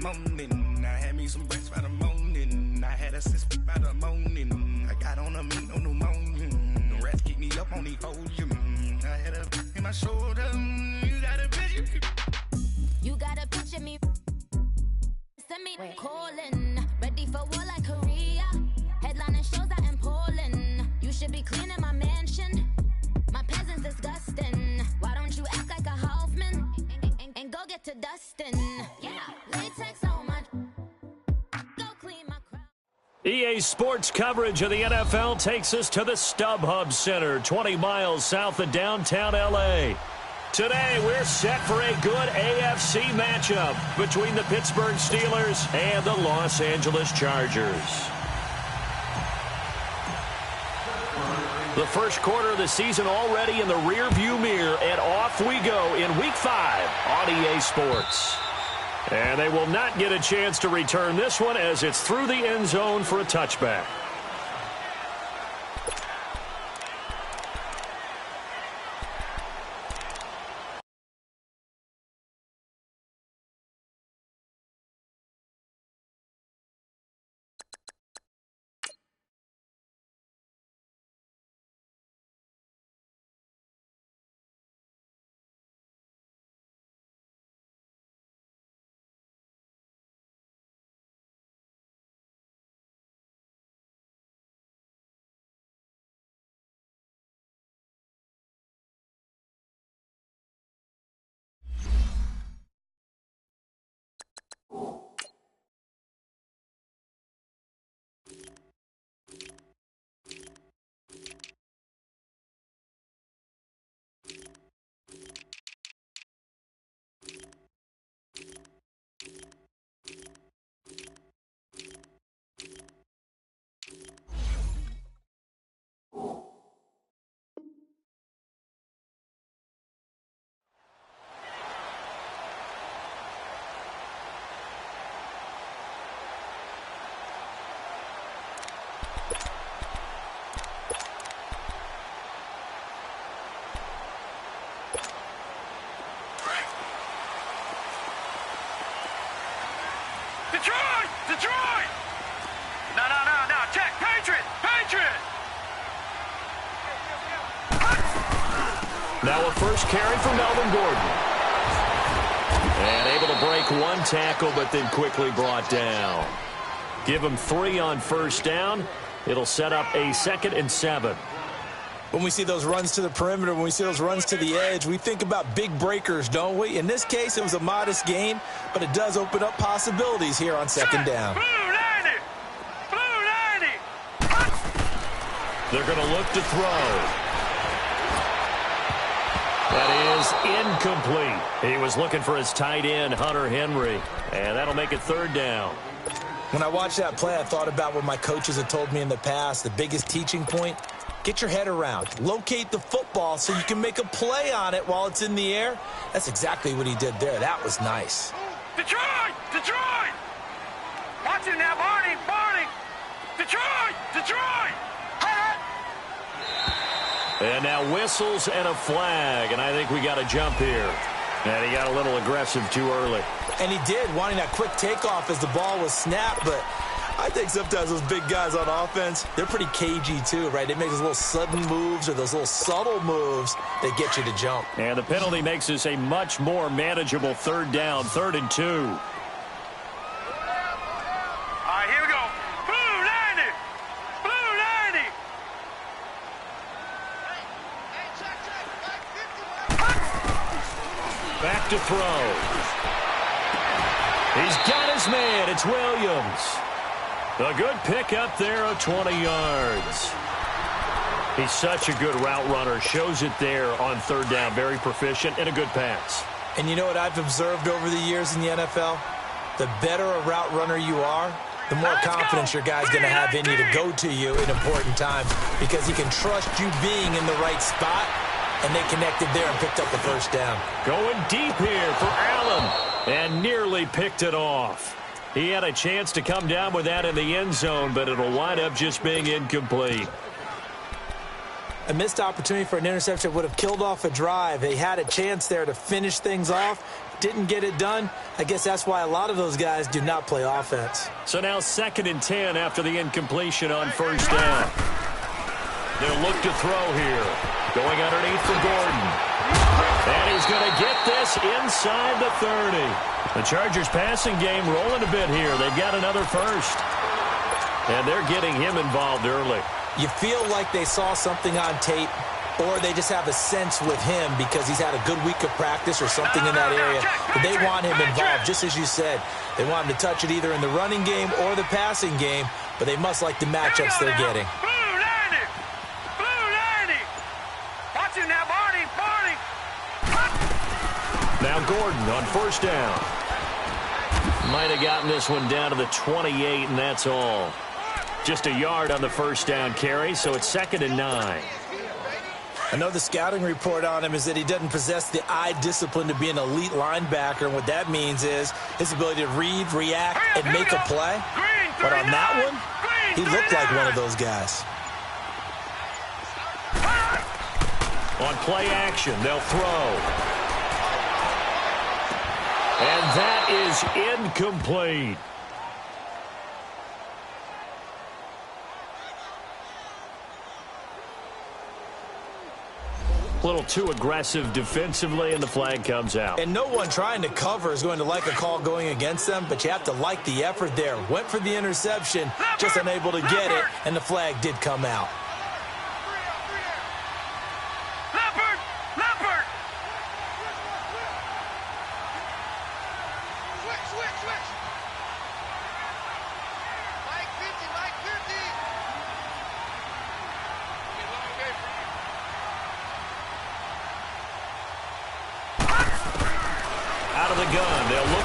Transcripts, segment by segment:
morning. I had me some breakfast by the morning. I had a six by the morning. I got on a meat, no pneumonia. The rats keep me up on the podium. I had a in my shoulder. You got a picture. You got a picture me. Send me calling. Ready for war like Korea. Headlining shows out in Poland. You should be cleaning my mansion. My peasants disgusting. Why don't you act like a Hoffman and go get to Dustin? Yeah, latex on my. Go clean my crowd. EA Sports coverage of the NFL takes us to the StubHub Center, 20 miles south of downtown L.A. Today, we're set for a good AFC matchup between the Pittsburgh Steelers and the Los Angeles Chargers. The first quarter of the season already in the rearview mirror, and off we go in Week 5 on EA Sports. And they will not get a chance to return this one as it's through the end zone for a touchback. Detroit! No, check, Patriot! Now a first carry for Melvin Gordon. And able to break one tackle, but then quickly brought down. Give him 3 on first down. It'll set up a 2nd and 7. When we see those runs to the perimeter, when we see those runs to the edge, we think about big breakers, don't we? In this case, it was a modest gain, but it does open up possibilities here on 2nd down. Blue 90! They're going to look to throw. That is incomplete. He was looking for his tight end, Hunter Henry, and that'll make it 3rd down. When I watched that play, I thought about what my coaches had told me in the past. The biggest teaching point, get your head around. Locate the football so you can make a play on it while it's in the air. That's exactly what he did there. That was nice. Detroit! Watch it now, Barney! Detroit! And now whistles and a flag, and I think we got a jump here. And he got a little aggressive too early. And he did, wanting that quick takeoff as the ball was snapped, but I think sometimes those big guys on offense, they're pretty cagey too, right? They make those little sudden moves or those little subtle moves that get you to jump. And the penalty makes this a much more manageable 3rd down, 3rd and 2. All right, here we go. Blue 90! Back to throw. He's got his man. It's Williams. A good pick up there of 20 yards. He's such a good route runner. Shows it there on 3rd down. Very proficient and a good pass. And you know what I've observed over the years in the NFL? The better a route runner you are, the more confidence your guy's going to have in you to go to you in important times because he can trust you being in the right spot, and they connected there and picked up the 1st down. Going deep here for Allen, and nearly picked it off. He had a chance to come down with that in the end zone, but it'll wind up just being incomplete. A missed opportunity for an interception would have killed off a drive. They had a chance there to finish things off. didn't get it done. I guess that's why a lot of those guys do not play offense. So now 2nd and 10 after the incompletion on 1st down. They'll look to throw here. Going underneath for Gordon. And he's going to get this inside the 30. The Chargers passing game rolling a bit here. They've got another first. And they're getting him involved early. You feel like they saw something on tape, or they just have a sense with him because he's had a good week of practice or something in that area. But they want him involved, just as you said. They want him to touch it either in the running game or the passing game, but they must like the matchups they're getting. Watch him now, Barney. Now Gordon on 1st down. Might have gotten this one down to the 28, and that's all. Just a yard on the 1st down carry, so it's 2nd and 9. I know the scouting report on him is that he doesn't possess the eye discipline to be an elite linebacker, and what that means is his ability to read, react, and make a play. But on that one, he looked like one of those guys. On play action, they'll throw. And that is incomplete. A little too aggressive defensively, and the flag comes out. And no one trying to cover is going to like a call going against them, but you have to like the effort there. Went for the interception, just unable to get it, and the flag did come out.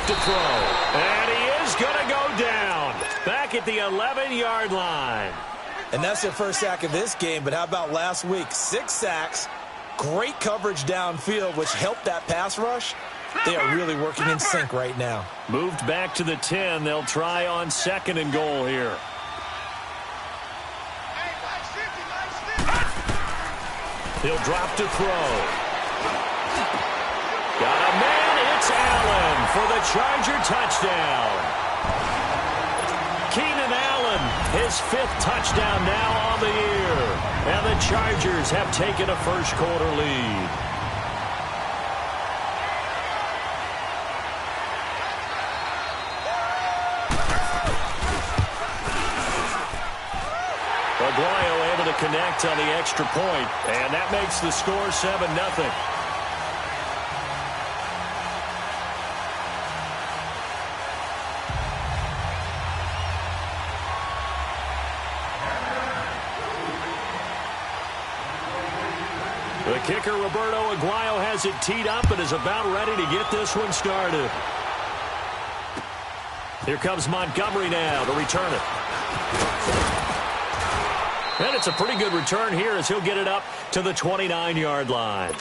To throw. And he is going to go down. Back at the 11-yard line. And that's their first sack of this game, but how about last week? 6 sacks, great coverage downfield, which helped that pass rush. They are really working in sync right now. Moved back to the 10. They'll try on 2nd and goal here. He'll drop to throw. Got a man. It's Allen for the Charger touchdown. Keenan Allen, his 5th touchdown now on the year. And the Chargers have taken a first-quarter lead. Aguayo able to connect on the extra point, and that makes the score 7-0. The kicker, Roberto Aguayo, has it teed up and is about ready to get this one started. Here comes Montgomery now to return it. And it's a pretty good return here as he'll get it up to the 29-yard line.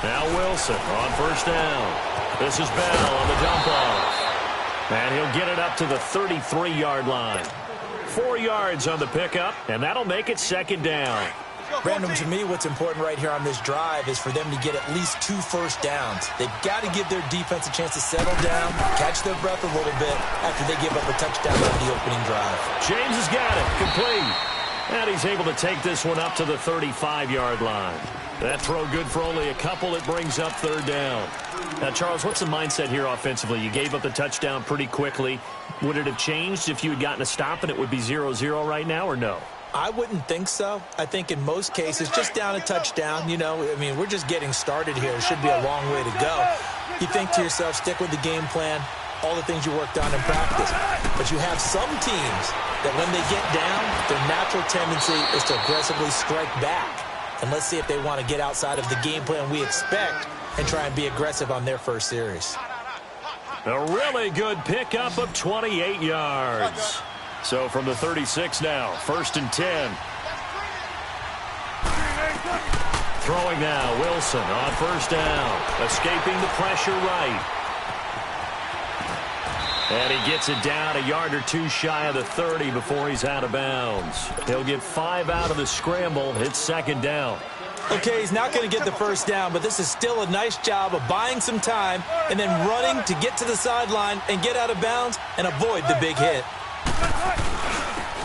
Now Wilson on 1st down. This is Bell on the dump off. And he'll get it up to the 33-yard line. 4 yards on the pickup, and that'll make it 2nd down. Brandon, to me, what's important right here on this drive is for them to get at least 2 first downs. They've got to give their defense a chance to settle down, catch their breath a little bit after they give up a touchdown on the opening drive. James has got it. Complete. And he's able to take this one up to the 35-yard line. That throw good for only a couple. It brings up 3rd down. Now, Charles, what's the mindset here offensively? You gave up the touchdown pretty quickly. Would it have changed if you had gotten a stop and it would be 0-0 right now, or no? I wouldn't think so. I think in most cases, just down a touchdown, you know, I mean, we're just getting started here. It should be a long way to go. You think to yourself, stick with the game plan, all the things you worked on in practice. But you have some teams that when they get down, their natural tendency is to aggressively strike back. And let's see if they want to get outside of the game plan we expect and try and be aggressive on their first series. A really good pickup of 28 yards. So from the 36 now, 1st and 10. Throwing now, Wilson on 1st down. Escaping the pressure right. And he gets it down a yard or two shy of the 30 before he's out of bounds. He'll get 5 out of the scramble. It's 2nd down. Okay, he's not going to get the 1st down, but this is still a nice job of buying some time and then running to get to the sideline and get out of bounds and avoid the big hit.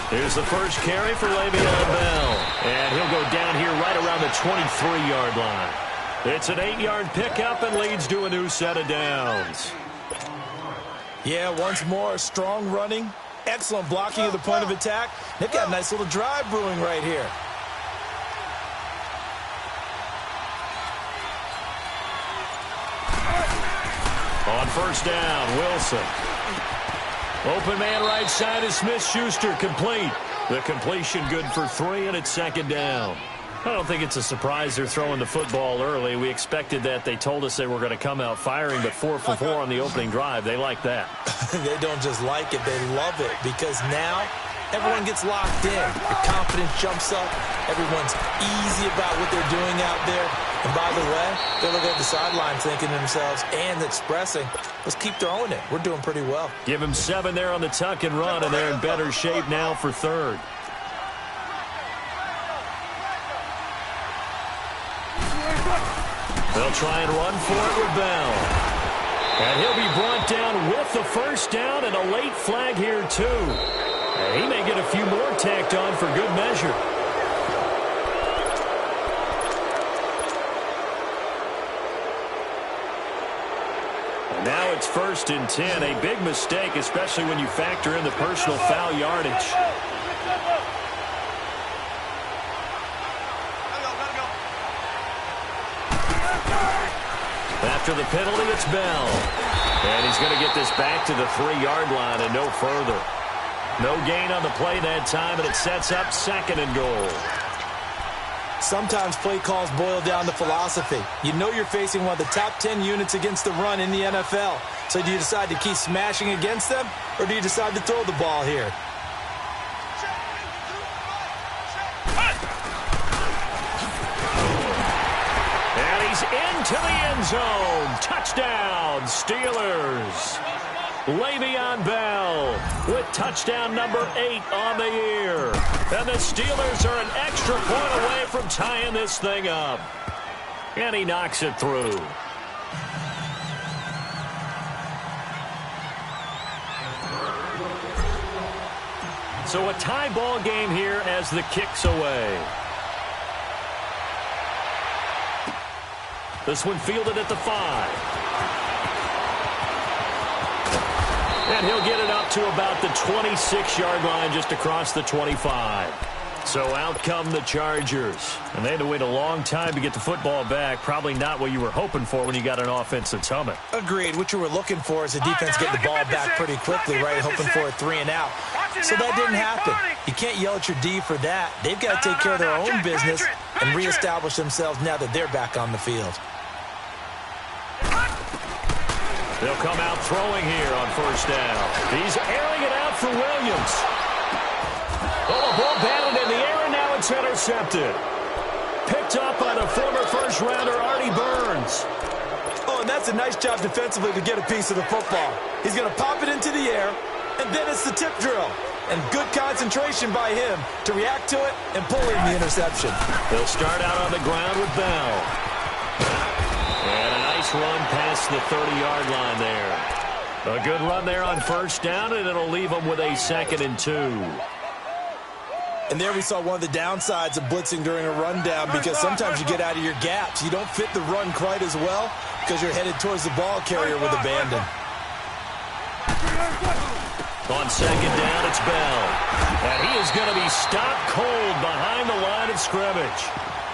Here's the first carry for Le'Veon Bell. And he'll go down here right around the 23-yard line. It's an 8-yard pickup and leads to a new set of downs. Yeah, once more, strong running, excellent blocking at the point of attack. They've got a nice little drive brewing right here. On 1st down, Wilson. Open man right side is Smith-Schuster, complete. The completion good for 3, and it's 2nd down. I don't think it's a surprise they're throwing the football early. We expected that. They told us they were going to come out firing, but 4 for 4 on the opening drive. They like that. They don't just like it, they love it, because now everyone gets locked in. The confidence jumps up. Everyone's easy about what they're doing out there. And by the way, they're looking at the sideline thinking to themselves and expressing, let's keep throwing it. We're doing pretty well. Give him 7 there on the tuck and run, and they're in better shape now for 3rd. They'll try and run for it with Bell. And he'll be brought down with the 1st down and a late flag here, too. And he may get a few more tacked on for good measure. And now it's 1st and 10. A big mistake, especially when you factor in the personal foul yardage. After the penalty, it's Bell. And he's going to get this back to the 3-yard line and no further. No gain on the play that time, and it sets up 2nd and goal. Sometimes play calls boil down to philosophy. You know you're facing one of the top 10 units against the run in the NFL. So do you decide to keep smashing against them, or do you decide to throw the ball here? To the end zone. Touchdown, Steelers. Le'Veon Bell with touchdown number 8 on the year. And the Steelers are an extra point away from tying this thing up. And he knocks it through. So a tie ball game here as the kick's away. This one fielded at the 5. And he'll get it up to about the 26-yard line just across the 25. So out come the Chargers. And they had to wait a long time to get the football back. Probably not what you were hoping for when you got an offense that's humming. Agreed. What you were looking for is the defense getting the ball back pretty quickly, right? Hoping for a 3 and out. So that didn't happen. You can't yell at your D for that. They've got to take care of their own business and reestablish themselves now that they're back on the field. They'll come out throwing here on 1st down. He's airing it out for Williams. Oh, a ball batted in the air, and now it's intercepted. Picked up by the former first-rounder Artie Burns. Oh, and that's a nice job defensively to get a piece of the football. He's going to pop it into the air, and then it's the tip drill. And good concentration by him to react to it and pull in the interception. They'll start out on the ground with Bell. And a nice run past the 30-yard line there. A good run there on 1st down, and it'll leave them with a 2nd and 2. And there we saw one of the downsides of blitzing during a rundown, because sometimes you get out of your gaps. You don't fit the run quite as well because you're headed towards the ball carrier with abandon. On 2nd down, it's Bell. And he is going to be stopped cold behind the line of scrimmage.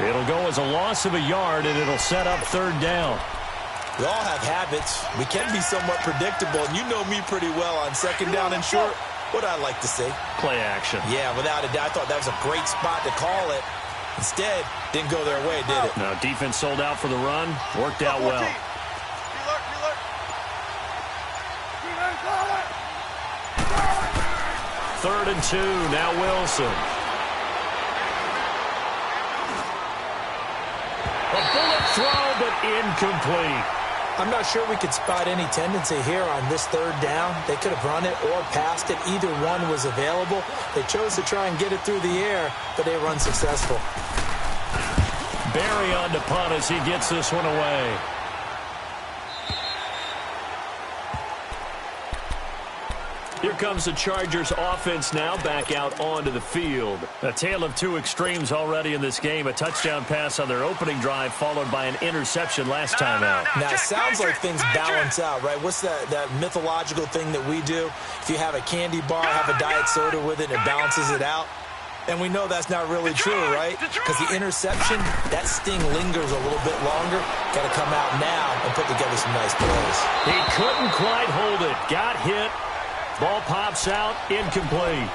It'll go as a loss of a yard, and it'll set up 3rd down. We all have habits. We can be somewhat predictable, and you know me pretty well on 2nd down and short. What I like to see? Play action. Yeah, without a doubt. I thought that was a great spot to call it. Instead, didn't go their way, did it? No, defense sold out for the run. Worked out well. 3rd and 2. Now Wilson. A bullet throw, but incomplete. I'm not sure we could spot any tendency here on this 3rd down. They could have run it or passed it. Either one was available. They chose to try and get it through the air, but they were unsuccessful. Barry on the punt as he gets this one away. Here comes the Chargers offense now back out onto the field. A tale of two extremes already in this game. A touchdown pass on their opening drive followed by an interception last time out. Now, it sounds like things balance out, right? What's that mythological thing that we do? If you have a candy bar, have a diet soda with it, it balances it out. And we know that's not really true, right? Because the interception, that sting lingers a little bit longer. Got to come out now and put together some nice plays. He couldn't quite hold it. Got hit. Ball pops out, incomplete.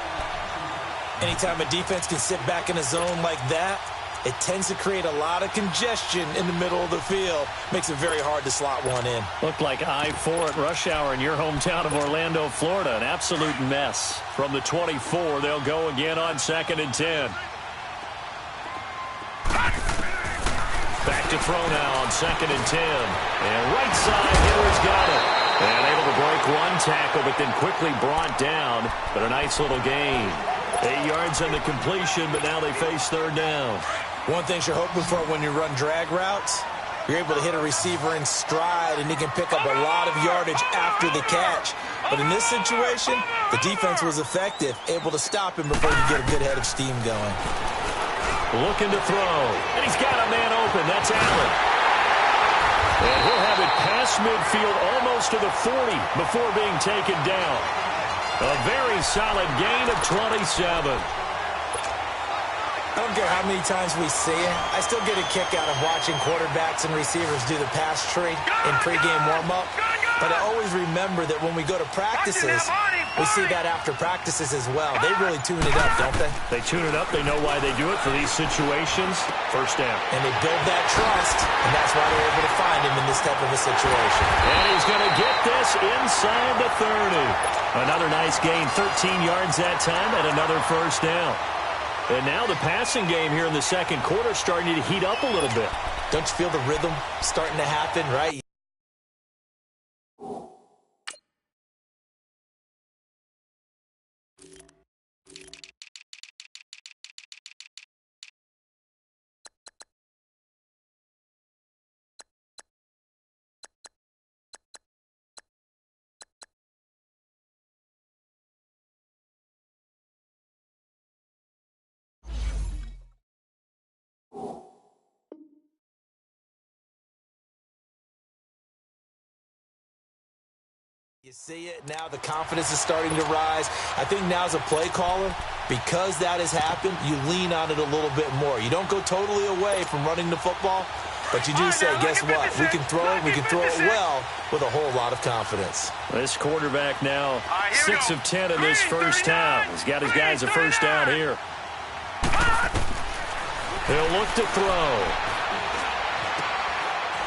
Anytime a defense can sit back in a zone like that, it tends to create a lot of congestion in the middle of the field. Makes it very hard to slot one in. Looked like I-4 at rush hour in your hometown of Orlando, Florida. An absolute mess. From the 24, they'll go again on 2nd and 10. Back to throw now on 2nd and 10. And right side, hitter's got it. And able to break one tackle, but then quickly brought down. But a nice little gain. 8 yards on the completion, but now they face 3rd down. One thing you're hoping for when you run drag routes, you're able to hit a receiver in stride, and he can pick up a lot of yardage after the catch. But in this situation, the defense was effective, able to stop him before you get a good head of steam going. Looking to throw. And he's got a man open. That's Allen. And he'll have it past midfield almost to the 40 before being taken down. A very solid gain of 27. I don't care how many times we see it. I still get a kick out of watching quarterbacks and receivers do the pass tree in pregame warm-up. But I always remember that when we go to practices, we see that after practices as well. They really tune it up, don't they? They tune it up. They know why they do it for these situations. 1st down. And they build that trust, and that's why they're able to find him in this type of a situation. And he's going to get this inside the 30. Another nice gain, 13 yards that time, and another 1st down. And now the passing game here in the 2nd quarter starting to heat up a little bit. Don't you feel the rhythm starting to happen, right? You see it now, the confidence is starting to rise. I think now as a play caller, because that has happened, you lean on it a little bit more. You don't go totally away from running the football, but you do say, guess what? We can throw it well with a whole lot of confidence. This quarterback now 6 of 10 in this 1st half. He's got his guys a 1st down here. He'll look to throw.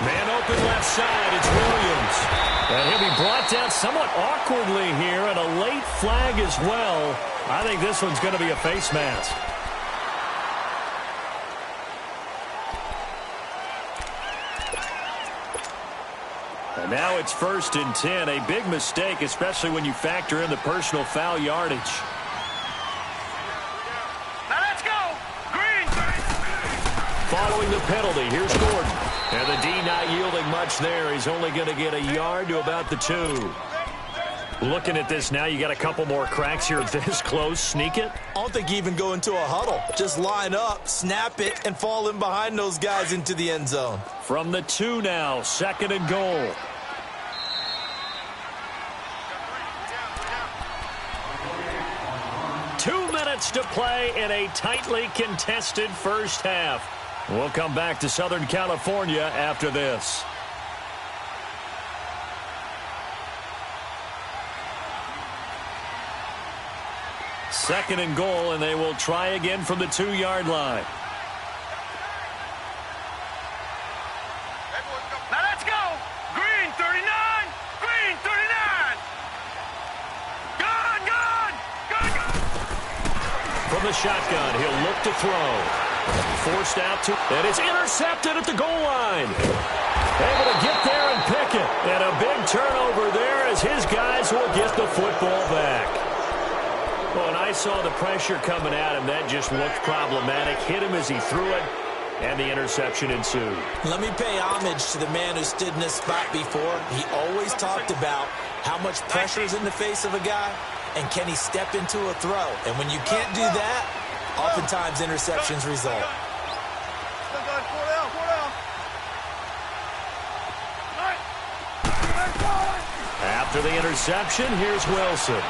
Man open left side, it's Williams. And he'll be brought down somewhat awkwardly here, and a late flag as well. I think this one's going to be a face mask. And now it's 1st and 10. A big mistake, especially when you factor in the personal foul yardage. Now let's go! Green! Following the penalty, here's Gordon. And the D not yielding much there. He's only going to get a yard to about the 2. Looking at this now, you got a couple more cracks here this close. Sneak it. I don't think you even go into a huddle. Just line up, snap it, and fall in behind those guys into the end zone. From the 2 now, 2nd and goal. Two minutes to play in a tightly contested 1st half. We'll come back to Southern California after this. Second and goal, and they will try again from the 2-yard line. Now let's go! Green 39! Green 39! Gone! From the shotgun, he'll look to throw. Forced out to, and it's intercepted at the goal line. Able to get there and pick it. And a big turnover there as his guys will get the football back. Well, and I saw the pressure coming at him. That just looked problematic. Hit him as he threw it, and the interception ensued. Let me pay homage to the man who stood in this spot before. He always talked about how much pressure is in the face of a guy, and can he step into a throw. And when you can't do that, oftentimes interceptions result. After the interception, here's Wilson.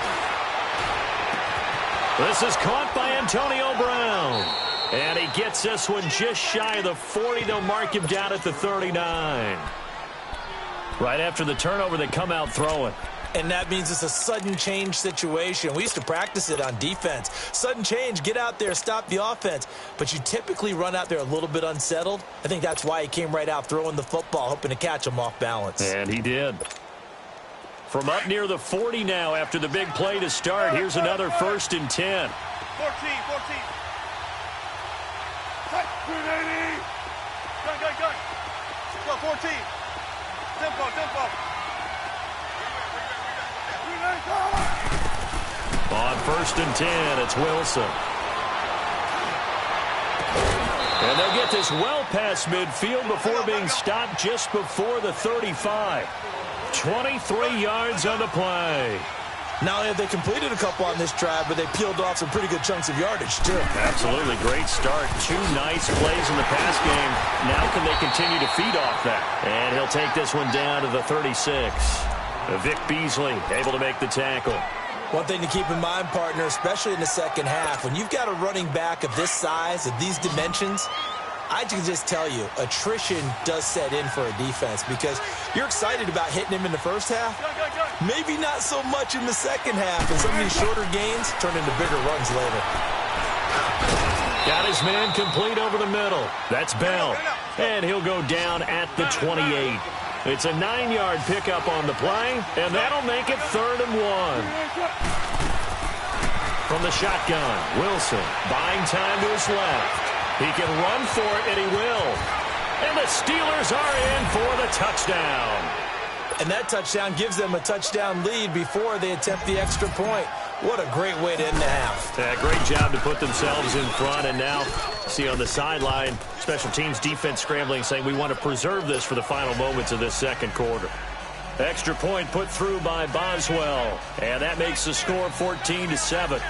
This is caught by Antonio Brown. And he gets this one just shy of the 40. They'll mark him down at the 39. Right after the turnover, they come out throwing. And that means it's a sudden change situation. We used to practice it on defense. Sudden change, get out there, stop the offense. But you typically run out there a little bit unsettled. I think that's why he came right out throwing the football, hoping to catch him off balance. And he did. From up near the 40 now after the big play to start. Here's another 1st and 10. 14. 380. Go. Go, 14. Tempo. On 1st and 10, it's Wilson. And they'll get this well past midfield before being stopped just before the 35. 23 yards on the play. Not only have they completed a couple on this drive, but they peeled off some pretty good chunks of yardage, too. Absolutely. Great start. 2 nice plays in the pass game. Now can they continue to feed off that? And he'll take this one down to the 36. Vic Beasley able to make the tackle. One thing to keep in mind, partner, especially in the second half, when you've got a running back of this size, of these dimensions, I can just tell you, attrition does set in for a defense because you're excited about hitting him in the first half. Maybe not so much in the second half, and some of these shorter gains turn into bigger runs later. Got his man complete over the middle. That's Bell. And he'll go down at the 28. It's a 9-yard pickup on the play, and that'll make it 3rd and 1. From the shotgun, Wilson buying time to his left. He can run for it, and he will. And the Steelers are in for the touchdown. And that touchdown gives them a touchdown lead before they attempt the extra point. What a great way to end the half. Yeah, great job to put themselves in front. And now, see on the sideline, special teams defense scrambling, saying we want to preserve this for the final moments of this second quarter. Extra point put through by Boswell. And that makes the score 14-7.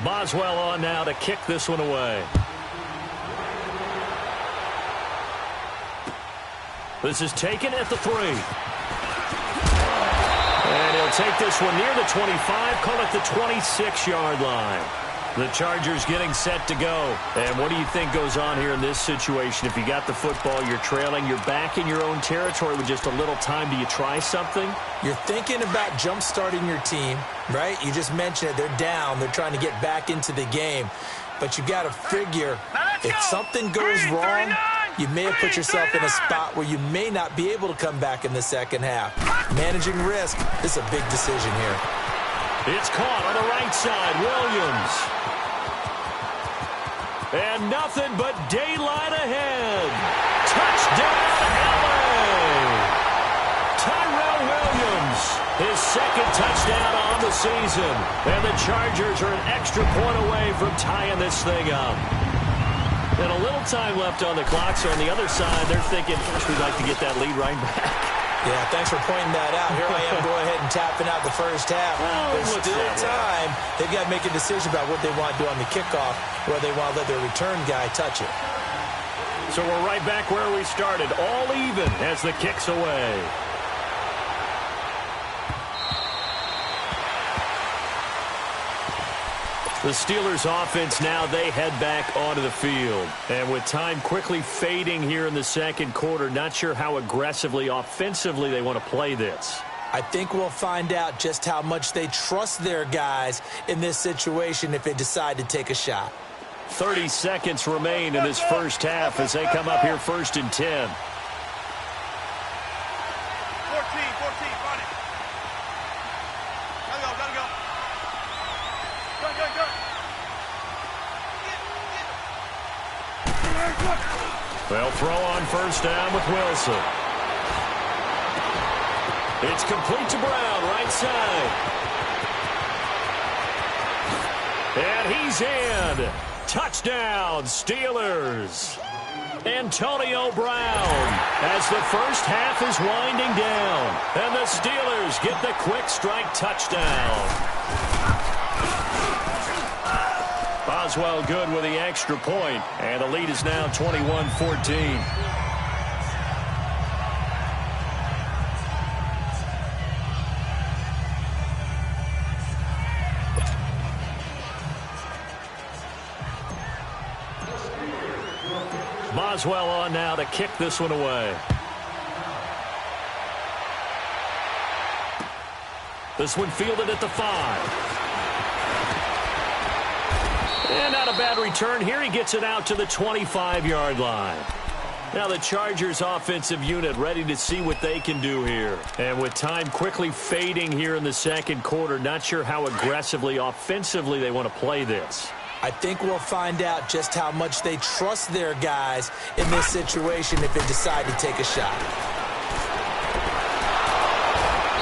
Boswell on now to kick this one away. This is taken at the 3. And he'll take this one near the 25, call it the 26-yard line. The Chargers getting set to go. And what do you think goes on here in this situation? If you got the football, you're trailing, you're back in your own territory with just a little time. Do you try something? You're thinking about jump-starting your team, right? You just mentioned it. They're down. They're trying to get back into the game. But you got to figure if something goes wrong, you may have put yourself in a spot where you may not be able to come back in the second half. Managing risk is a big decision here. It's caught on the right side. Williams. And nothing but daylight ahead. Touchdown, LA! Tyrell Williams, his second touchdown on the season. And the Chargers are an extra point away from tying this thing up. And a little time left on the clock, so on the other side, they're thinking, gosh, we'd like to get that lead right back. Yeah, thanks for pointing that out. Here I am going ahead and tapping out the first half. There's still time. They've got to make a decision about what they want to do on the kickoff, where they want to let their return guy touch it. So we're right back where we started, all even as the kick's away. The Steelers offense now, they head back onto the field. And with time quickly fading here in the second quarter, not sure how aggressively, offensively they want to play this. I think we'll find out just how much they trust their guys in this situation if they decide to take a shot. 30 seconds remain in this first half as they come up here 1st and 10. 14, run it. go. Gun, gun, gun. They'll throw on first down with Wilson. It's complete to Brown, right side. And he's in. Touchdown, Steelers. Antonio Brown as the first half is winding down. And the Steelers get the quick strike touchdown. Boswell good with the extra point, and the lead is now 21-14. Boswell on now to kick this one away. This one fielded at the 5. And not a bad return here. He gets it out to the 25-yard line. Now the Chargers offensive unit ready to see what they can do here. And with time quickly fading here in the second quarter, not sure how aggressively, offensively they want to play this. I think we'll find out just how much they trust their guys in this situation if they decide to take a shot.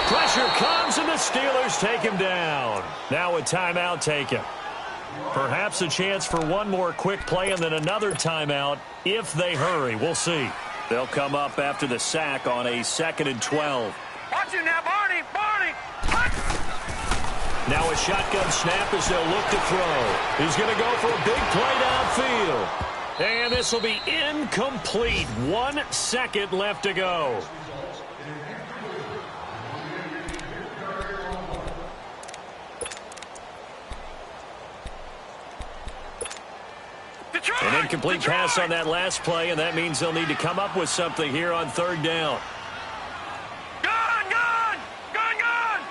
Pressure comes, and the Steelers take him down. Now a timeout taken. Perhaps a chance for one more quick play and then another timeout if they hurry. We'll see. They'll come up after the sack on a 2nd and 12. Watch you now, Barney! Barney! Now a shotgun snap as they'll look to throw. He's going to go for a big play downfield. And this will be incomplete. 1 second left to go. An incomplete pass on that last play, and that means they'll need to come up with something here on 3rd down. Gun! Gun! Gun! Gun!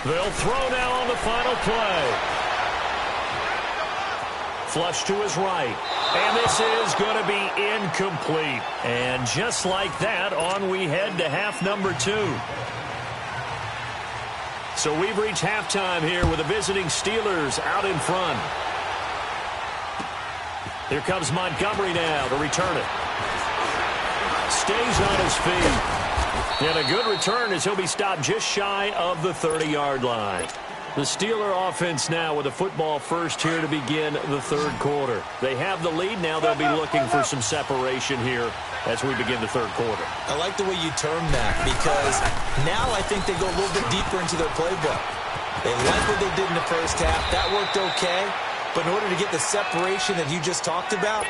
They'll throw now on the final play. Flush to his right. And this is going to be incomplete. And just like that, on we head to half number 2. So we've reached halftime here with the visiting Steelers out in front. Here comes Montgomery now to return it. Stays on his feet. And a good return as he'll be stopped just shy of the 30-yard line. The Steeler offense now with the football first here to begin the 3rd quarter. They have the lead. Now they'll be looking for some separation here as we begin the 3rd quarter. I like the way you term that because now I think they go a little bit deeper into their playbook. They like what they did in the first half. That worked okay. But in order to get the separation that you just talked about,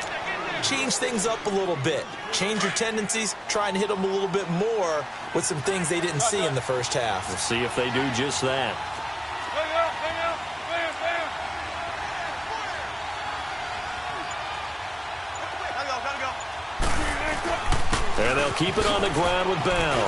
change things up a little bit. Change your tendencies. Try and hit them a little bit more with some things they didn't see in the first half. We'll see if they do just that. And they'll keep it on the ground with Bell.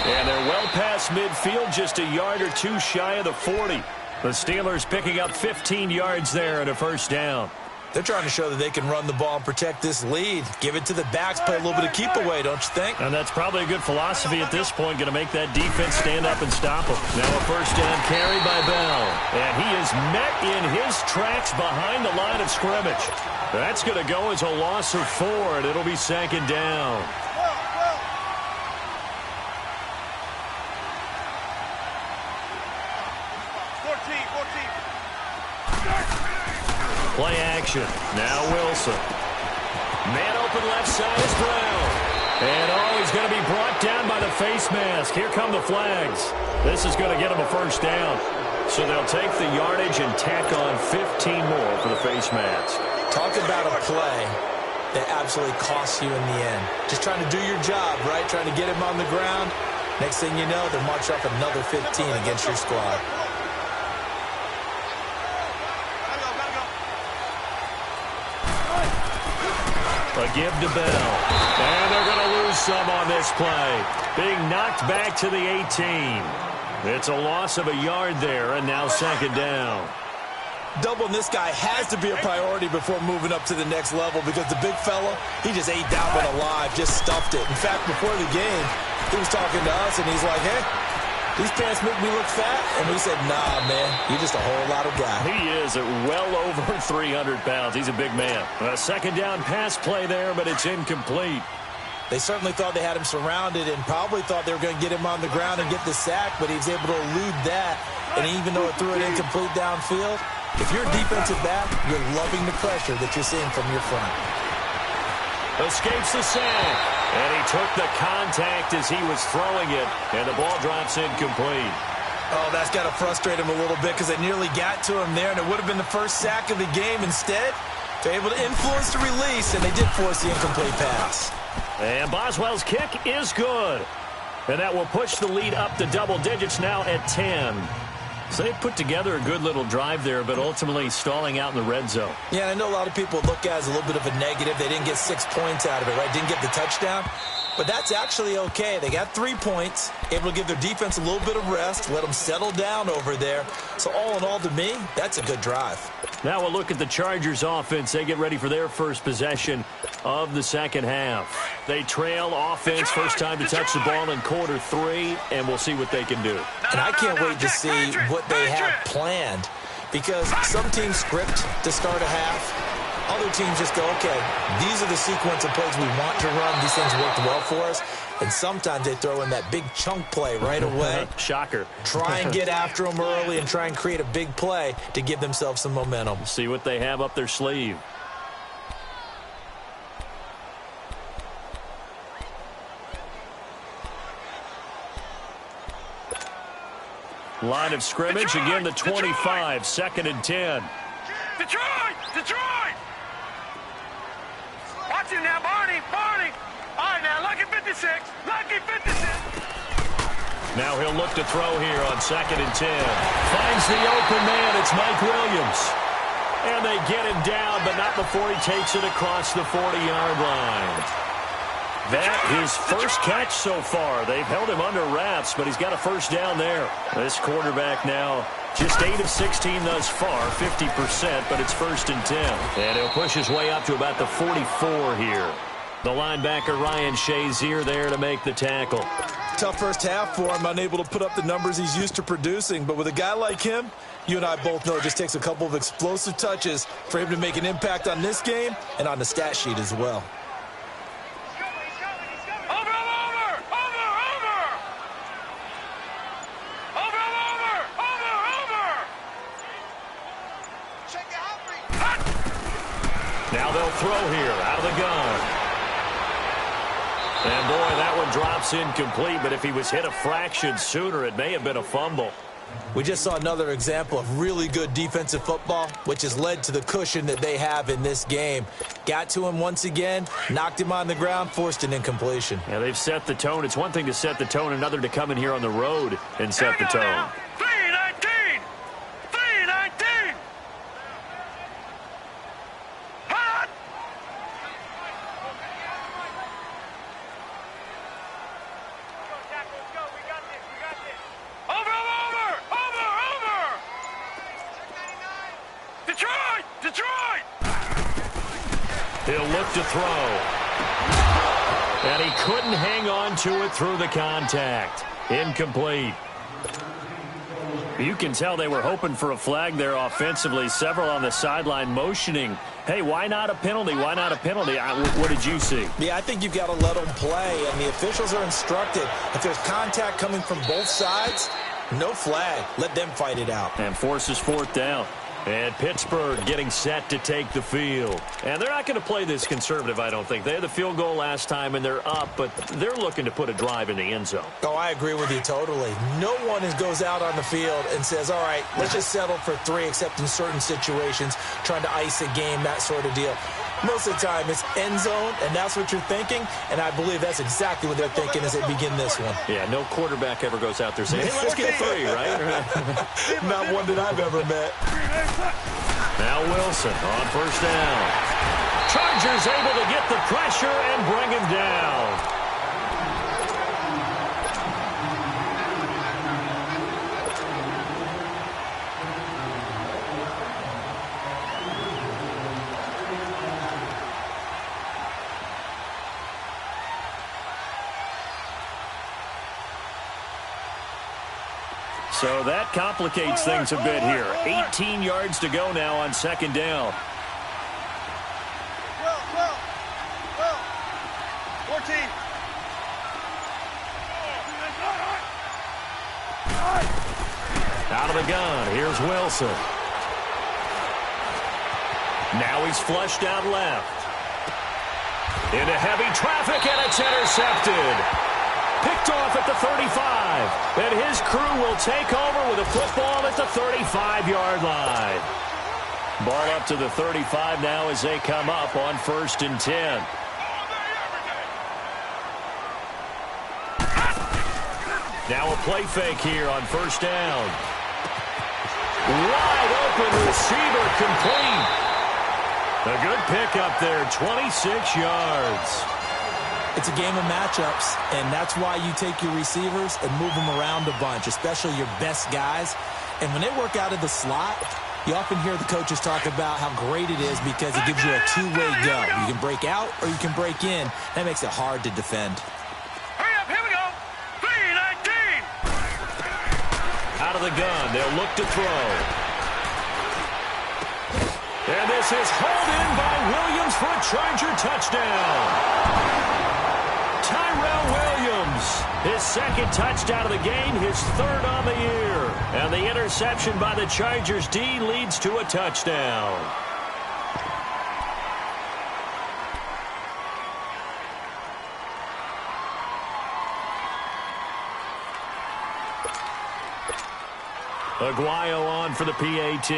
And they're well past midfield, just a yard or two shy of the 40. The Steelers picking up 15 yards there and a first down. They're trying to show that they can run the ball and protect this lead. Give it to the backs, play a little bit of keep away, don't you think? And that's probably a good philosophy at this point, going to make that defense stand up and stop them. Now a first down carry by Bell. And he is met in his tracks behind the line of scrimmage. That's going to go as a loss of 4, and it'll be 2nd down. Play action. Now Wilson. Man open left side is Brown. And he's going to be brought down by the face mask. Here come the flags. This is going to get him a first down. So they'll take the yardage and tack on 15 more for the face mask. Talk about a play that absolutely costs you in the end. Just trying to do your job, right? Trying to get him on the ground. Next thing you know, they're marching off another 15 against your squad. A give to Bell. And they're going to lose some on this play. Being knocked back to the 18. It's a loss of a yard there, and now 2nd down. Doubling this guy has to be a priority before moving up to the next level because the big fella, he just ate that one alive, just stuffed it. In fact, before the game, he was talking to us, and he's like, hey, these pants make me look fat. And we said, nah, man, you're just a whole lot of guy. He is at well over 300 pounds. He's a big man. A second down pass play there, but it's incomplete. They certainly thought they had him surrounded and probably thought they were going to get him on the ground and get the sack, but he was able to elude that. And even though it threw it incomplete downfield, if you're a defensive back, you're loving the pressure that you're seeing from your front. Escapes the sack, and he took the contact as he was throwing it, and the ball drops incomplete. Oh, that's got to frustrate him a little bit because they nearly got to him there, and it would have been the first sack of the game. Instead, they're able to influence the release, and they did force the incomplete pass. And Boswell's kick is good. And that will push the lead up to double digits now at 10. So they put together a good little drive there, but ultimately stalling out in the red zone. Yeah, I know a lot of people look at it as a little bit of a negative. They didn't get 6 points out of it, right? Didn't get the touchdown. But that's actually okay. They got 3 points, able to give their defense a little bit of rest, let them settle down over there. So all in all, to me, that's a good drive. Now we'll look at the Chargers offense. They get ready for their first possession of the second half. They trail offense, first time to touch the ball in quarter 3, and we'll see what they can do. And I can't wait to see what they have planned because some teams script to start a half. Other teams just go, okay, these are the sequence of plays we want to run. These things worked well for us. And sometimes they throw in that big chunk play right away. Shocker. Try and get after them early and try and create a big play to give themselves some momentum. See what they have up their sleeve. Line of scrimmage, again the 25, 2nd and 10. Detroit! Detroit! Watch him now, Barney! Barney! All right, now, lucky 56. Lucky 56. Now he'll look to throw here on 2nd and 10. Finds the open man. It's Mike Williams. And they get him down, but not before he takes it across the 40-yard line. That his first catch so far. They've held him under wraps, but he's got a first down there. This quarterback now just 8 of 16 thus far, 50%, but it's 1st and 10. And he'll push his way up to about the 44 here. The linebacker Ryan Shazier there to make the tackle. Tough first half for him, unable to put up the numbers he's used to producing. But with a guy like him, you and I both know it just takes a couple of explosive touches for him to make an impact on this game and on the stat sheet as well. Now they'll throw here out of the gun. And, boy, that one drops incomplete, but if he was hit a fraction sooner, it may have been a fumble. We just saw another example of really good defensive football, which has led to the cushion that they have in this game. Got to him once again, knocked him on the ground, forced an incompletion. Yeah, they've set the tone. It's one thing to set the tone, another to come in here on the road and set the tone. Now. 319! 319! Hot! Let's go. We got this. We got this. Over! Detroit! Detroit! He'll look to throw. And he couldn't hang on to it through the contact. Incomplete. You can tell they were hoping for a flag there offensively. Several on the sideline motioning, hey, why not a penalty? Why not a penalty? What did you see? Yeah, I think you've got to let them play, and the officials are instructed. If there's contact coming from both sides, no flag. Let them fight it out. And forces 4th down. And Pittsburgh getting set to take the field. And they're not going to play this conservative, I don't think. They had the field goal last time, and they're up, but they're looking to put a drive in the end zone. Oh, I agree with you totally. No one goes out on the field and says, all right, let's just settle for 3, except in certain situations, trying to ice a game, that sort of deal. Most of the time, it's end zone, and that's what you're thinking, and I believe that's exactly what they're thinking as they begin this one. Yeah, no quarterback ever goes out there saying, hey, let's get 3, right? Not one that I've ever met. Now Wilson on 1st down. Chargers able to get the pressure and bring him down. So that complicates things a bit here. 18 yards to go now on second down. 14. Out of the gun, here's Wilson. Now he's flushed out left. Into heavy traffic, and it's intercepted. Picked off at the 35. And his crew will take over with a football at the 35-yard line. Ball up to the 35 now as they come up on 1st and 10. Now a play fake here on 1st down. Wide open receiver complete. A good pickup there, 26 yards. It's a game of matchups, and that's why you take your receivers and move them around a bunch, especially your best guys. And when they work out of the slot, you often hear the coaches talk about how great it is because it gives you a two-way go. You can break out or you can break in. That makes it hard to defend. Hurry up, here we go. 3-19. Out of the gun, they'll look to throw. And this is hauled in by Williams for a Charger touchdown. Tyrell Williams, his second touchdown of the game, his 3rd on the year. And the interception by the Chargers D leads to a touchdown. Aguayo on for the PAT.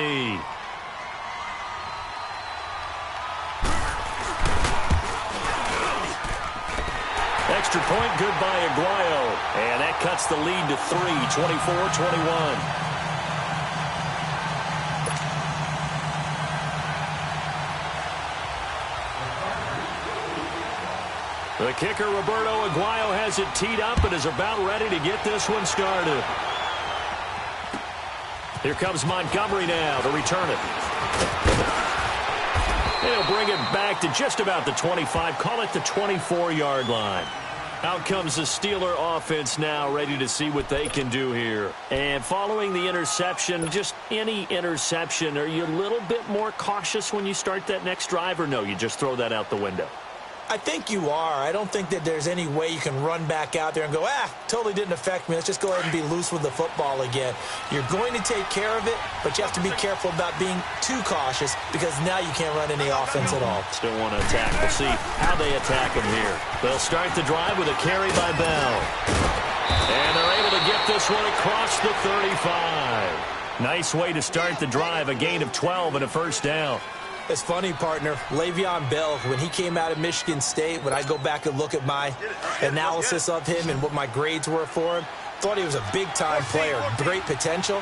Extra point, good by Aguayo. And that cuts the lead to 3, 24-21. The kicker, Roberto Aguayo, has it teed up and is about ready to get this one started. Here comes Montgomery now to return it. He'll bring it back to just about the 25, call it the 24-yard line. Out comes the Steeler offense now, ready to see what they can do here. And following the interception, just any interception, are you a little bit more cautious when you start that next drive, or no, you just throw that out the window? I think you are. I don't think that there's any way you can run back out there and go, totally didn't affect me. Let's just go ahead and be loose with the football again. You're going to take care of it, but you have to be careful about being too cautious because now you can't run any offense at all. Still want to attack. We'll see how they attack him here. They'll start the drive with a carry by Bell. And they're able to get this one across the 35. Nice way to start the drive, a gain of 12 and a 1st down. It's funny, partner. Le'Veon Bell, when he came out of Michigan State, when I go back and look at my analysis of him and what my grades were for him, thought he was a big-time player, great potential,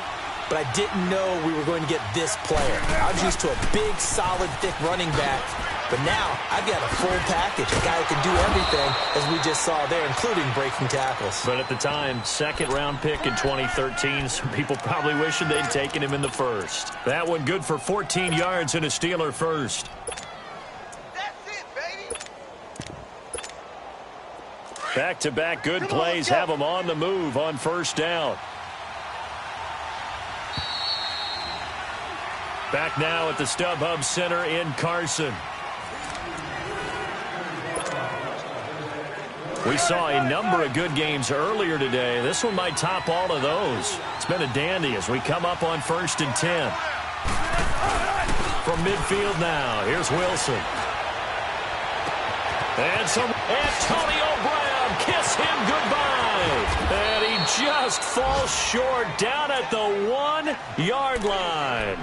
but I didn't know we were going to get this player. I was used to a big, solid, thick running back, but now I've got a full package, a guy who can do everything, as we just saw there, including breaking tackles. But at the time, 2nd-round pick in 2013, some people probably wishing they'd taken him in the 1st. That one good for 14 yards and a Steeler 1st. That's it, baby. Back-to-back good plays have them on the move on 1st down. Back now at the StubHub Center in Carson. We saw a number of good games earlier today. This one might top all of those. It's been a dandy as we come up on 1st and 10. From midfield now, here's Wilson. And some Antonio Brown, kiss him goodbye. And he just falls short down at the 1-yard line.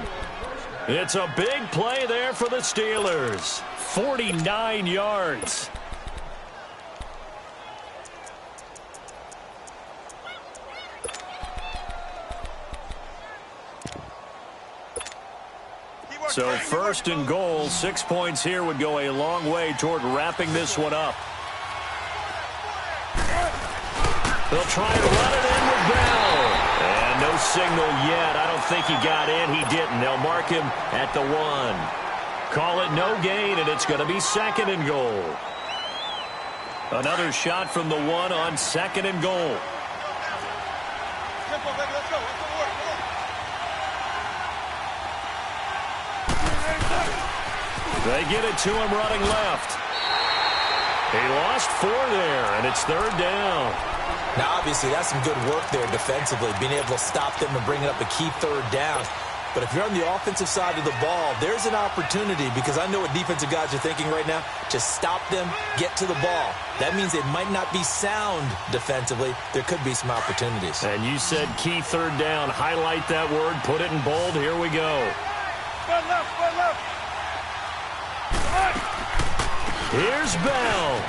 It's a big play there for the Steelers. 49 yards. So 1st and goal, 6 points here would go a long way toward wrapping this one up. They'll try to run it in with Bell. And no signal yet. I don't think he got in. He didn't. They'll mark him at the 1. Call it no gain, and it's going to be 2nd and goal. Another shot from the 1 on 2nd and goal. They get it to him running left. He lost 4 there, and it's 3rd down. Now, obviously, that's some good work there defensively, being able to stop them and bring it up a key 3rd down. But if you're on the offensive side of the ball, there's an opportunity, because I know what defensive guys are thinking right now. Just stop them, get to the ball. That means it might not be sound defensively. There could be some opportunities. And you said key 3rd down. Highlight that word. Put it in bold. Here we go. Run left, run left. Here's Bell.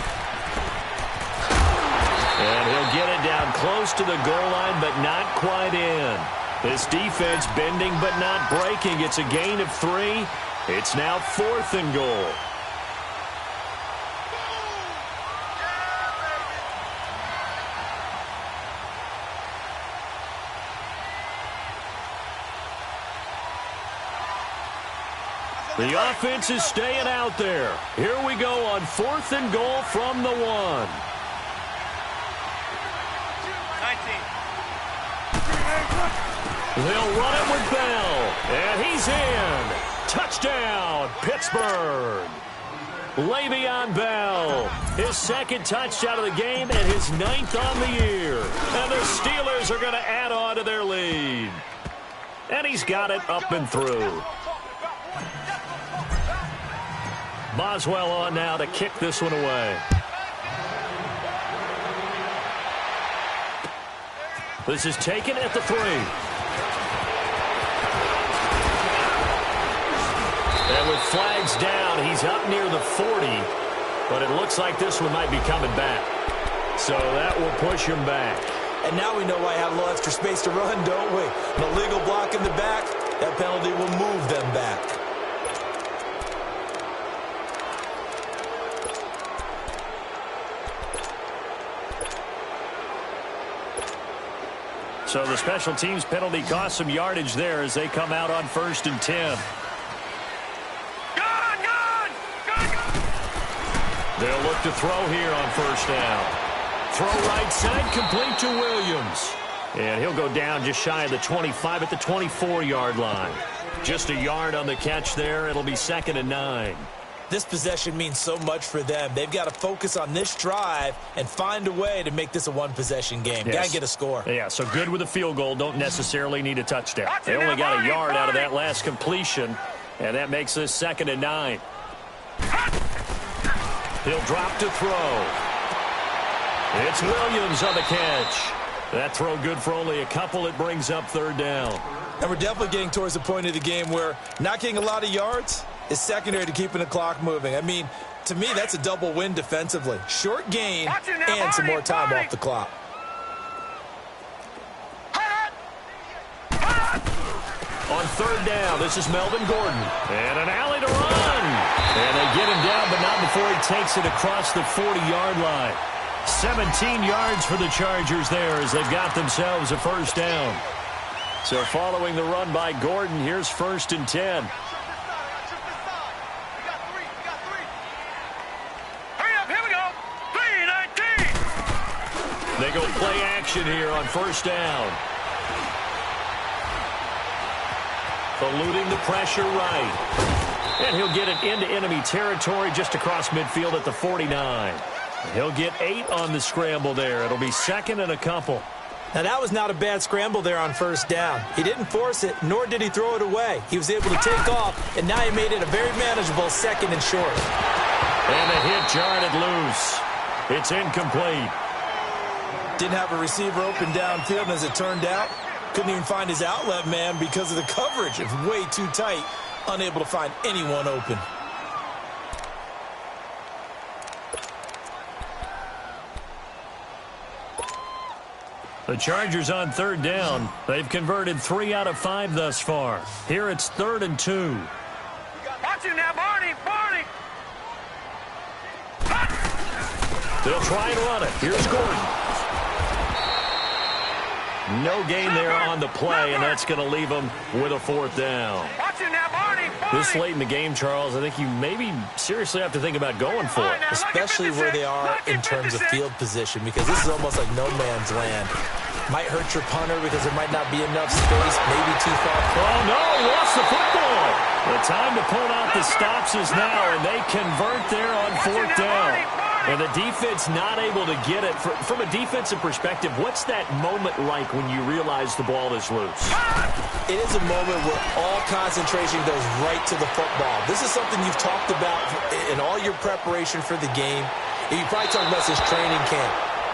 And he'll get it down close to the goal line, but not quite in. This defense bending but not breaking. It's a gain of 3. It's now 4th and goal. The offense is staying out there. Here we go on 4th and goal from the 1. 19. They'll run it with Bell. And he's in. Touchdown, Pittsburgh. Le'Veon Bell, his 2nd touchdown of the game and his 9th on the year. And the Steelers are going to add on to their lead. And he's got it up and through. Boswell on now to kick this one away. This is taken at the 3. And with flags down, he's up near the 40. But it looks like this one might be coming back. So that will push him back. And now we know why I have a little extra space to run, don't we? An illegal block in the back, that penalty will move them back. So the special teams penalty cost some yardage there as they come out on 1st and 10. They'll look to throw here on 1st down. Throw right side, complete to Williams. And he'll go down just shy of the 25 at the 24-yard line. Just a yard on the catch there. It'll be 2nd and 9. This possession means so much for them. They've got to focus on this drive and find a way to make this a one-possession game. Yes. Got to get a score. Yeah, so good with a field goal. Don't necessarily need a touchdown. They only got a yard out of that last completion, and that makes this 2nd and 9. He'll drop to throw. It's Williams on the catch. That throw good for only a couple. It brings up 3rd down. And we're definitely getting towards the point of the game where not getting a lot of yards is secondary to keeping the clock moving. I mean, to me, that's a double win defensively. Short gain and some more time off the clock. On 3rd down, this is Melvin Gordon. And an alley to run. And they get him down, but not before he takes it across the 40-yard line. 17 yards for the Chargers there as they've got themselves a 1st down. So following the run by Gordon, here's 1st and 10. They go play action here on 1st down. Eluding the pressure right. And he'll get it into enemy territory just across midfield at the 49. He'll get 8 on the scramble there. It'll be 2nd and a couple. Now, that was not a bad scramble there on 1st down. He didn't force it, nor did he throw it away. He was able to take off, and now he made it a very manageable 2nd and short. And the hit jarred it loose. It's incomplete. Didn't have a receiver open downfield, and as it turned out, couldn't even find his outlet man because of the coverage. It's way too tight, unable to find anyone open. The Chargers on 3rd down. They've converted 3 out of 5 thus far. Here it's 3rd and 2. Watch him now, Barney! Barney! They'll try and run it. Here's Gordon. No gain there on the play, and that's going to leave them with a 4th down. Watch him now, Barney! This late in the game, Charles, I think you maybe seriously have to think about going for it. Especially where they are in terms of field position, because this is almost like no man's land. Might hurt your punter because there might not be enough space. Maybe too far. Oh, no, lost the football. The time to pull out the stops is now, and they convert there on 4th down. And the defense not able to get it. From a defensive perspective, what's that moment like when you realize the ball is loose? It is a moment where all concentration goes right to the football. This is something you've talked about in all your preparation for the game. You probably talked about this training camp.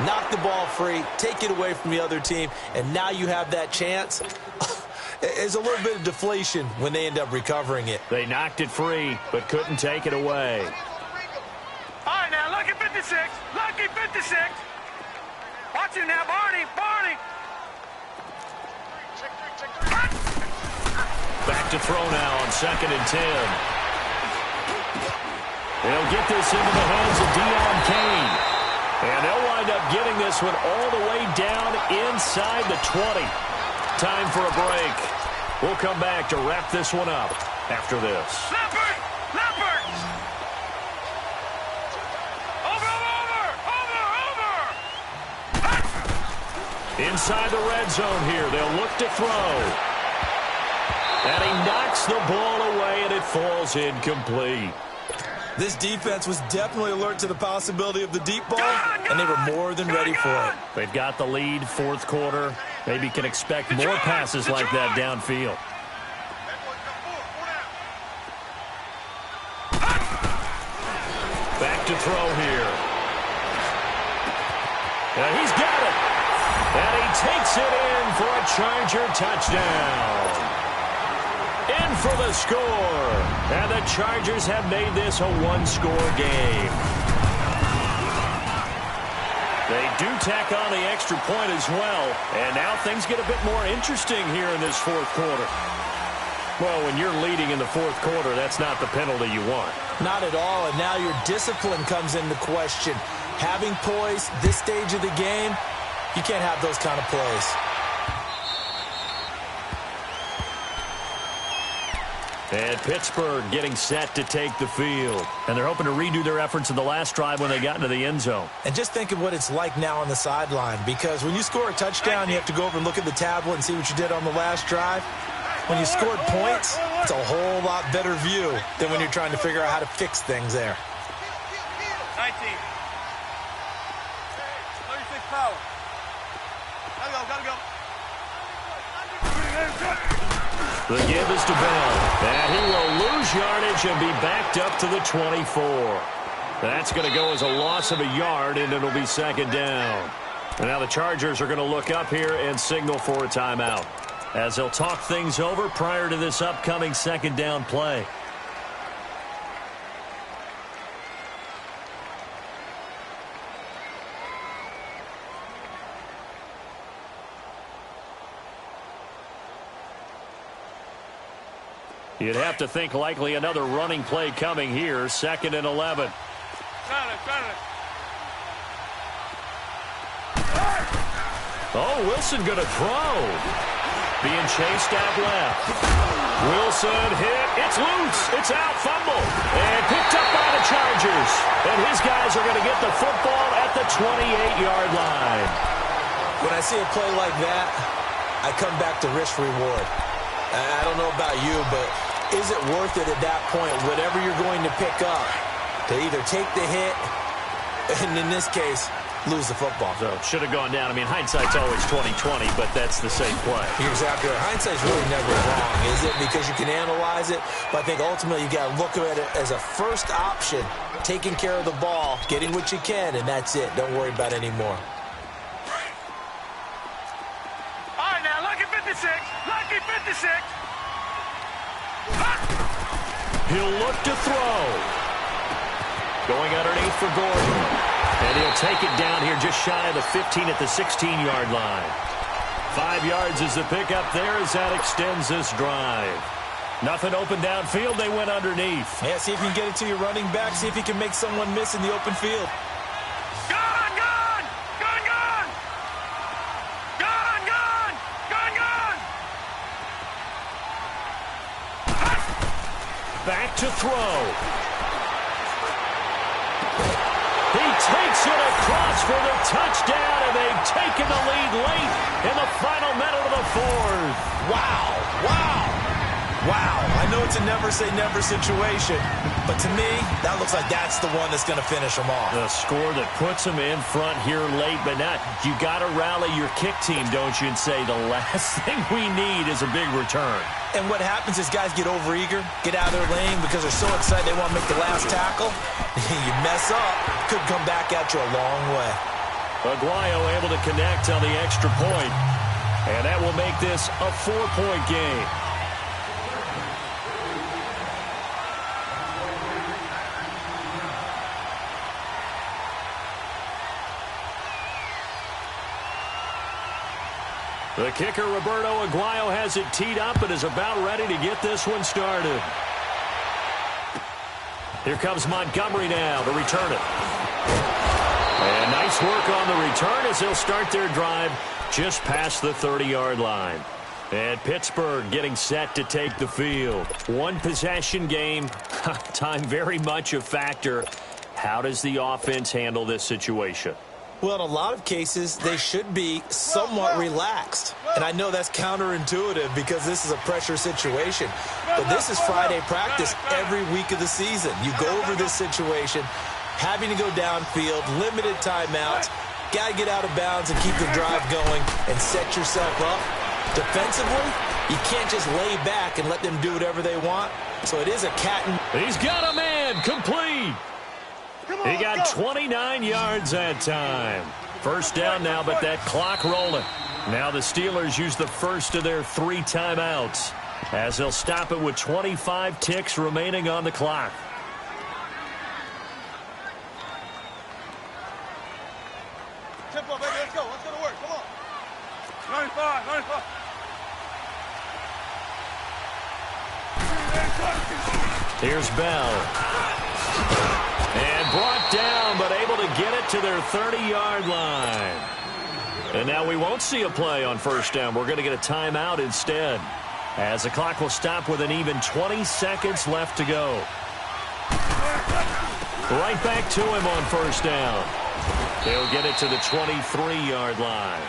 Knock the ball free, take it away from the other team, and now you have that chance. There's a little bit of deflation when they end up recovering it. They knocked it free, but couldn't take it away. All right, now, lucky 56. Lucky 56. Watch him now, Barney. Barney. Back to throw now on 2nd and 10. They'll get this into the hands of Deion Kane. And they'll wind up getting this one all the way down inside the 20. Time for a break. We'll come back to wrap this one up after this. Leopard! Leopard! Over! Inside the red zone here. They'll look to throw. And he knocks the ball away, and it falls incomplete. This defense was definitely alert to the possibility of the deep ball, and they were more than ready for it. They've got the lead, 4th quarter. Maybe can expect more passes like that downfield. Back to throw here. And he's got it. And he takes it in for a Charger touchdown. In for the score. And the Chargers have made this a one-score game. They do tack on the extra point as well. And now things get a bit more interesting here in this 4th quarter. Well, when you're leading in the 4th quarter, that's not the penalty you want. Not at all, and now your discipline comes into question. Having poise this stage of the game, you can't have those kind of plays. And Pittsburgh getting set to take the field. And they're hoping to redo their efforts in the last drive when they got into the end zone. And just think of what it's like now on the sideline, because when you score a touchdown, you have to go over and look at the tablet and see what you did on the last drive. When you scored points, it's a whole lot better view than when you're trying to figure out how to fix things there. 19. 36 power. Gotta go. The give is to Bell. And he will lose yardage and be backed up to the 24. That's going to go as a loss of a yard, and it'll be 2nd down. And now the Chargers are going to look up here and signal for a timeout, as they'll talk things over prior to this upcoming 2nd down play. You'd have to think likely another running play coming here, 2nd and 11. Oh, Wilson going to throw. Being chased out left. Wilson hit. It's loose. It's out. Fumble. And picked up by the Chargers. And his guys are going to get the football at the 28-yard line. When I see a play like that, I come back to risk-reward. I don't know about you, but is it worth it at that point, whatever you're going to pick up, to either take the hit, and in this case, lose the football? So it should have gone down. I mean, hindsight's always 20/20, but that's the safe play. You're exactly right. Hindsight's really never wrong, is it? Because you can analyze it, but I think ultimately you got to look at it as a first option, taking care of the ball, getting what you can, and that's it. Don't worry about any more. All right, now, lucky 56. Lucky 56. He'll look to throw. Going underneath for Gordon. And he'll take it down here just shy of the 15 at the 16-yard line. 5 yards is the pickup there as that extends this drive. Nothing open downfield. They went underneath. Yeah, see if you can get it to your running back. See if you can make someone miss in the open field. Gone! Gone! Gone! Gone! Gone! Gone! Gone! Gone! Back to throw. He takes it across for the touchdown, and they've taken the lead late, Wow, I know it's a never-say-never situation, but to me, that looks like that's the one that's going to finish them off. The score that puts them in front here late, but not. You got to rally your kick team, don't you, and say the last thing we need is a big return. And what happens is guys get overeager, get out of their lane because they're so excited they want to make the last tackle. You mess up, could come back at you a long way. Aguayo able to connect on the extra point, and that will make this a 4-point game. The kicker, Roberto Aguayo, has it teed up and is about ready to get this one started. Here comes Montgomery now to return it. And nice work on the return as they'll start their drive just past the 30-yard line. And Pittsburgh getting set to take the field. One possession game, time very much a factor. How does the offense handle this situation? Well, in a lot of cases, they should be somewhat relaxed. And I know that's counterintuitive because this is a pressure situation. But this is Friday practice every week of the season. You go over this situation, having to go downfield, limited timeouts, got to get out of bounds and keep the drive going and set yourself up. Defensively, you can't just lay back and let them do whatever they want. So it is a cat and... He's got a man complete. He got 29 yards that time. First down now, but that clock rolling. Now the Steelers use the first of their 3 timeouts as they'll stop it with 25 ticks remaining on the clock. Tempo, baby, let's go. Let's go to work. Come on. 95, 95. Here's Bell. And brought down, but able to get it to their 30-yard line. And now we won't see a play on first down. We're going to get a timeout instead, as the clock will stop with an even 20 seconds left to go. Right back to him on first down. They'll get it to the 23-yard line.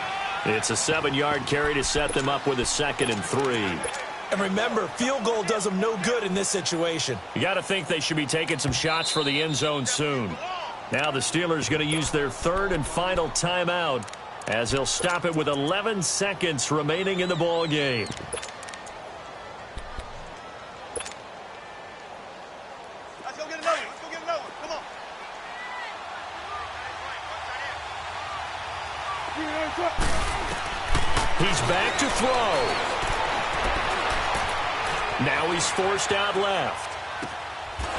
It's a 7-yard carry to set them up with a 2nd and 3. And remember, field goal does them no good in this situation. You got to think they should be taking some shots for the end zone soon. Now the Steelers going to use their 3rd and final timeout as they'll stop it with 11 seconds remaining in the ball game. Let's go get another one. Let's go get another one. Come on. He's back to throw. Now he's forced out left.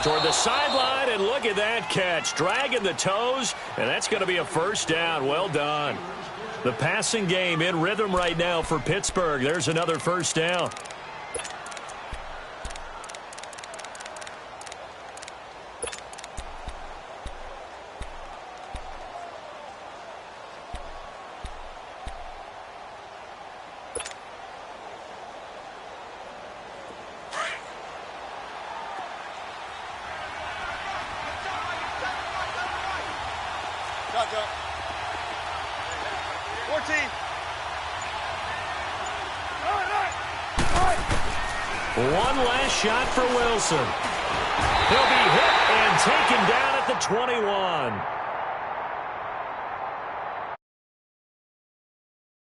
Toward the sideline, and look at that catch. Dragging the toes, and that's going to be a first down. Well done. The passing game in rhythm right now for Pittsburgh. There's another first down. Shot, Joe. 14. One last shot for Wilson. He'll be hit and taken down at the 21.